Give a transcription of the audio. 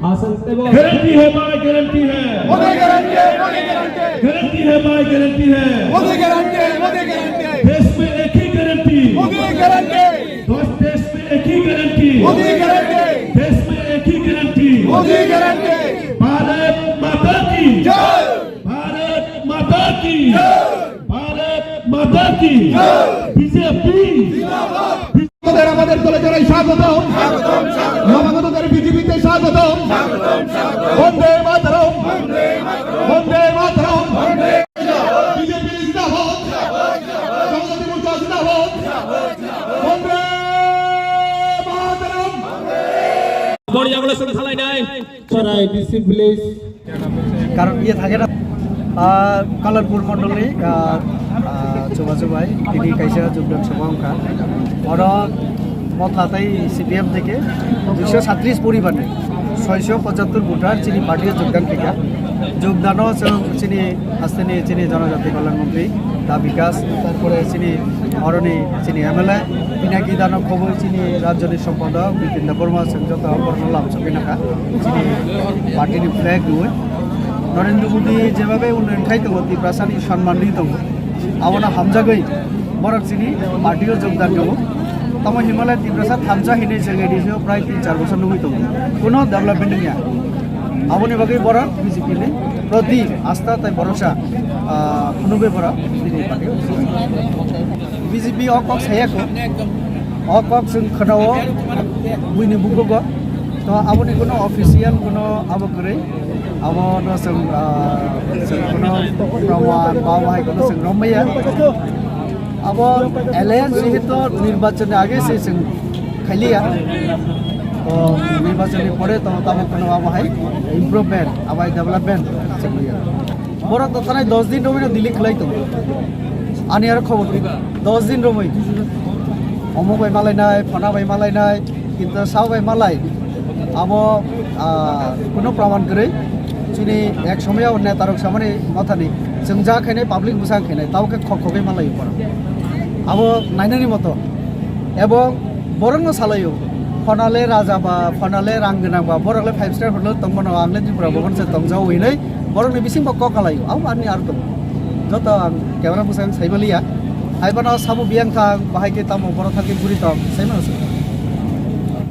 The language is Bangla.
गारंटी है भाई, गारंटी है, मोदी गारंटी है, मोदी गारंटी है, गारंटी है भाई, गारंटी है, मोदी गारंटी है, मोदी गारंटी है, देश में एक ही गारंटी, मोदी गारंटी, देश में एक ही गारंटी, मोदी गारंटी, देश में एक ही गारंटी, मोदी गारंटी, भारत माता की जय, भारत माता की भारत माता की बीजेपी আমাদের দলে জানাই স্বাগতম, নবাগতদের বিজেপিতে স্বাগতম, বন্দে মাতরম, বন্দে মাতরম, বিজেপি জিন্দাবাদ, জনজাতি মোর্চা জিন্দাবাদ, বন্দে মাতরম। সরাই ডিসি ভিলেজ কারণ ইয়ে থাকে না কালারপুর মন্ডলী চোবাচোবাই তিনি কাইসা যোগদান সভা ওর মথাতাই সিপিএম থেকে 237 পরিবারে 675 ভোটার চিনি পার্টিতে যোগদান থেকে যোগদানও চিনি আসতে নিয়ে চিনি জনজাতি কল্যাণমন্ত্রী দা বিকাশ তারপরে চিনি অরণি চিনি এমএলএ পিনাকি দানব খবর চিনি রাজনীতি সম্পাদক বিপিন বর্মা যত বর্ণলাম সবিনাকা চিনি পার্টির ফ্ল্যাগ নুয়ে নরেন্দ্র মোদী যেভাবে উন্নয়ন খাইতে তিপ্রাসানি সম্মান নিয়ে দো আবনা হামজাগৈ বরক চিনি পার্টিও যোগদান দো তম হিমালয় তিপ্রাসা থামজা হিনে জায়গায় প্রায় 3-4 বছর নুই দো কোনো ডেভেলপমেন্ট নিয়া আবনি বাকি বরক বিজেপি প্রতি আস্থা তাই ভরসা নুবে বরক বিজেপি অকক সায়াকো অকক जों खोनाओ बुइनि बुगो तो आबनि कोनो अफिसियल कोनो आबो करे आबो no जों कोनो प्रमाण बाबाय कोनो जों रमैया आबो एलायंस जेहेतु निर्वाचन आगे से जों खालिया तो निर्वाचन परे तो ताबो कोनो आबाय इमप्रुवमेंट आबाय डेवलपमेंट जोंया बरा तो थानाय 10 दिन रमैनो दिल्ली खलाई तो आनि आरो खबर 10 दिन रमै অমুক বাই মালাইনাই ফনা বাই মালাইনাই কিন্তু সাও বাই মালাই আবো কোনো প্রমাণ করে চিনি এক সময়ও নেতারক সামনে মাথানি जों जा खायनाय पाब्लिक मोसां खायनाय तावके खखबै मालायो पर आबो नायनायनि मतो এবং বরংनो सालायो फनाले राजा बा फनाले रां गोनां बा बरले 5 स्टार होटल तंगमनो आंले दिपुरा बगनसे तंजाव हैनै बरंनि बिसिं बा ककालायो आव आनि आर दं जत क्यामेरा मोसां साइबालिया आइबाना साबु बियां थां बाहायके तामो बर थाके बुरि तम साइमानसो